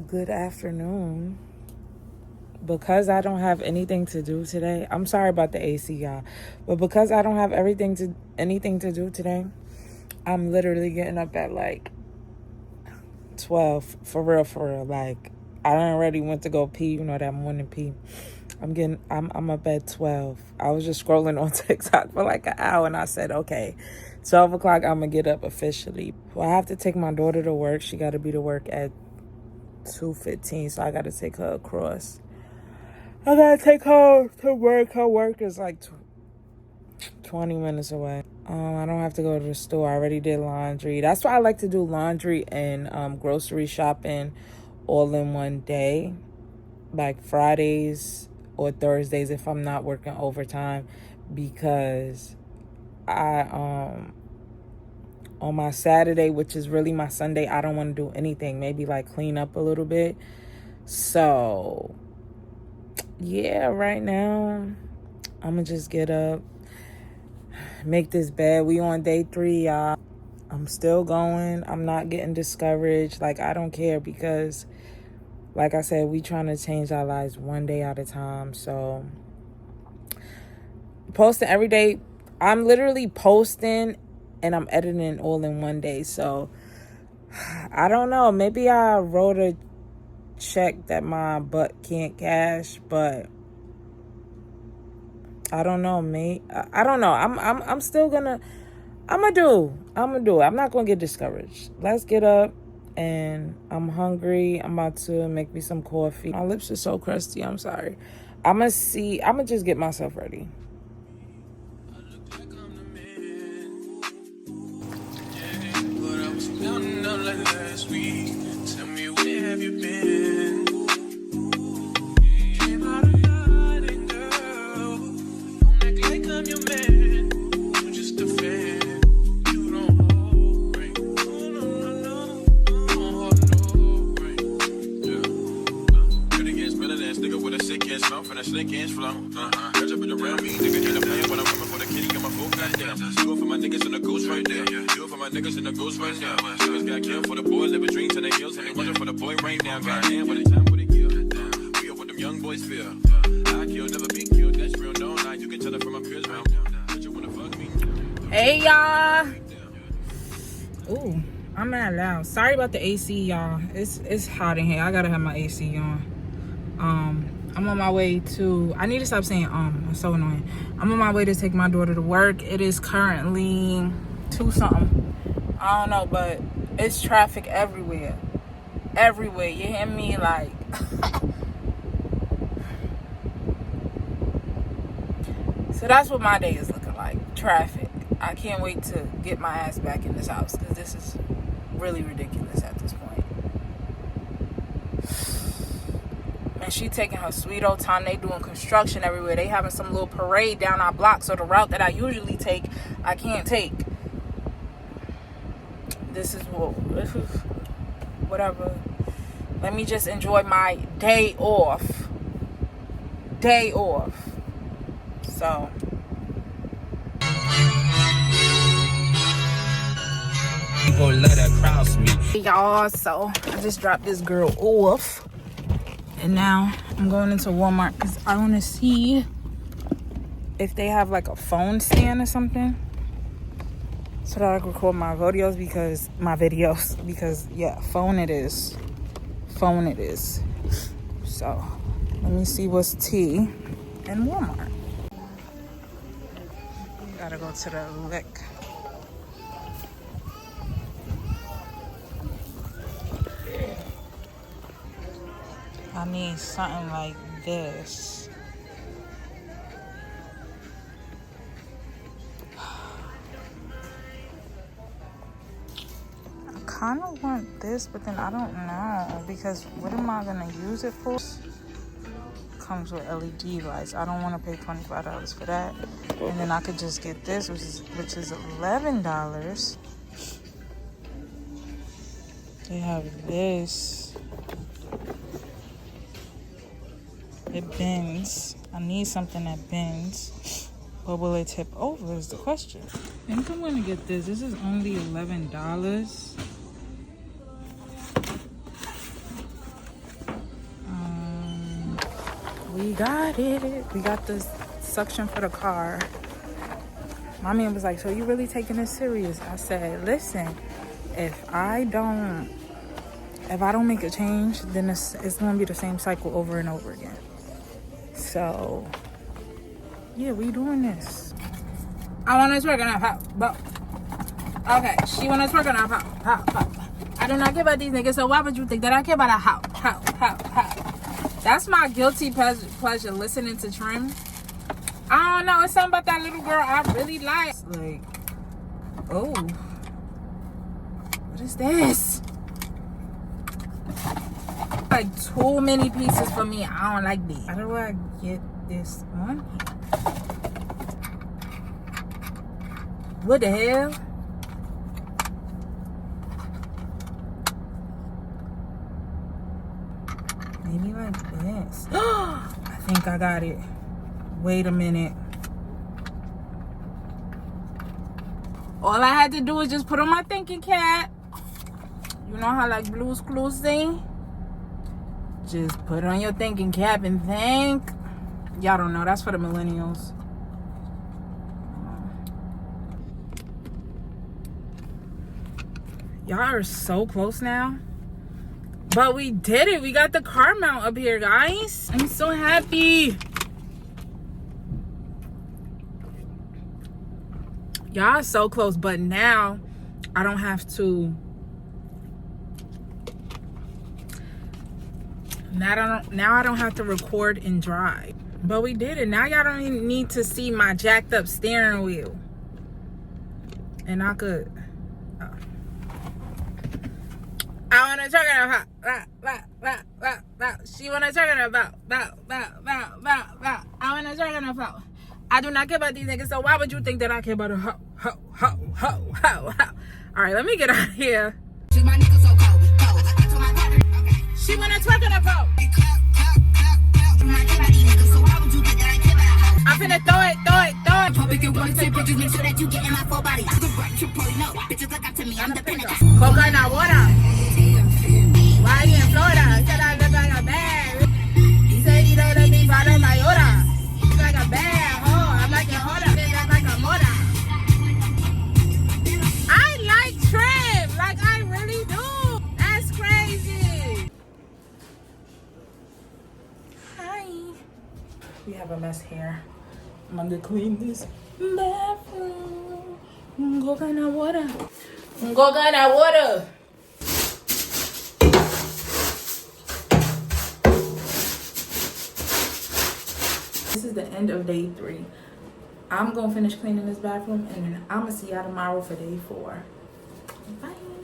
Good afternoon. Because I don't have anything to do today, I'm sorry about the AC, y'all, but because I don't have anything to do today, I'm literally getting up at like 12, for real. Like, I done already went to go pee, that morning pee. I'm up at 12. I was just scrolling on TikTok for like an hour, and I said, okay, 12 o'clock, I'm gonna get up officially. Well, I have to take my daughter to work. She got to be to work at 2:15, so I got to take her across. I got to take her to work. Her work is like 20 minutes away. I don't have to go to the store. I already did laundry. That's why I like to do laundry and grocery shopping all in one day, like Fridays or Thursdays if I'm not working overtime, because on my Saturday, which is really my Sunday, I don't want to do anything. Maybe like clean up a little bit. So yeah, right now I'm gonna just get up, make this bed. We on day 3, y'all. I'm still going. I'm not getting discouraged. Like, I don't care, because like I said, we trying to change our lives one day at a time. So posting every day. I'm literally posting and I'm editing all in one day. So I don't know. Maybe I wrote a check that my butt can't cash, but I don't know, mate. I don't know. I'm still gonna do it. I'm not gonna get discouraged. Let's get up. And I'm hungry. I'm about to make me some coffee. My lips are so crusty. I'm sorry. I'm gonna just get myself ready. Tell me, where have you been? Came out of nothing, girl. Don't act like I'm your man. You're just a fan. You don't hold ring. No. Don't hold no ring. Yeah. Pretty ass middle ass nigga with a sick ass mouth and a slick ass flow. Catch up around me, nigga, ain't a plan when I'm coming for the kitty. Got my phone goddamn. Do it for my niggas and the ghost right there. Do it for my niggas and the ghost right now. Niggas got killed for the boy, living dreams in the hills, and they wonder for the boy right now. Goddamn, what a time, what a year. We are what them young boys feel. I kill, never be killed. That's real. No, nah, you can tell it from my peers round. But you wanna fuck me? Hey, y'all. Ooh, I'm mad loud. Sorry about the AC, y'all. It's hot in here. I gotta have my AC on. I'm on my way to, I need to stop saying it's so annoying. I'm on my way to take my daughter to work. It is currently 2-something. I don't know, but it's traffic everywhere. You hear me? Like, so that's what my day is looking like. Traffic. I can't wait to get my ass back in this house, because this is really ridiculous at this point. And she taking her sweet old time. They doing construction everywhere. They having some little parade down our block, so the route that I usually take, I can't take. This is whatever. Let me just enjoy my day off. So people let her cross me. Y'all, so I just dropped this girl off. And now I'm going into Walmart because I want to see if they have like a phone stand or something, so that I can record my videos, because yeah, phone it is. So let me see what's tea in Walmart. Gotta go to the lick. I need something like this. I kind of want this, but then I don't know, because what am I gonna use it for? Comes with LED lights. I don't want to pay $25 for that. And then I could just get this, which is $11. They have this. It bends. I need something that bends. But will it tip over is the question. I think I'm gonna get this. This is only $11. We got it. We got the suction for the car. My man was like, so you really taking this serious? I said, listen, if I don't make a change, then it's gonna be the same cycle over and over again. So yeah, we doing this. I want to twerk on her, but okay, she want to twerk on her, how. I do not care about these niggas, so why would you think that I care about a how? That's my guilty pleasure, listening to Trim. I don't know, it's something about that little girl I really like. Like, oh, what is this? Like too many pieces for me. I don't like these. How do I get this on? What the hell? Maybe like this. I think I got it. Wait a minute. All I had to do was just put on my thinking cap. You know how like Blue's Clues sing? Just put on your thinking cap and think. Y'all don't know. That's for the millennials. Y'all are so close now. But we did it. We got the car mount up here, guys. I'm so happy. Y'all are so close. But now I don't have to. Now I don't have to record and drive. But we did it. Now y'all don't even need to see my jacked up steering wheel. And I could. I wanna talk about she wanna talk about I wanna talk about. I do not care about these niggas, so why would you think that I care about a ho? Alright, let me get out of here. She wanna talk about. I'm finna throw it. Coconut water. Why you in Florida? Said I look like a bag. He said he don't let me follow my order. He's like a bag. Oh, I'm like a holder. That's like a motor. I like Trim. Like I really do. That's crazy. Hi. We have a mess here. I'm gonna clean this bathroom. Coconut water. Coconut water. This is the end of day 3. I'm gonna finish cleaning this bathroom and then I'm gonna see y'all tomorrow for day 4. Bye.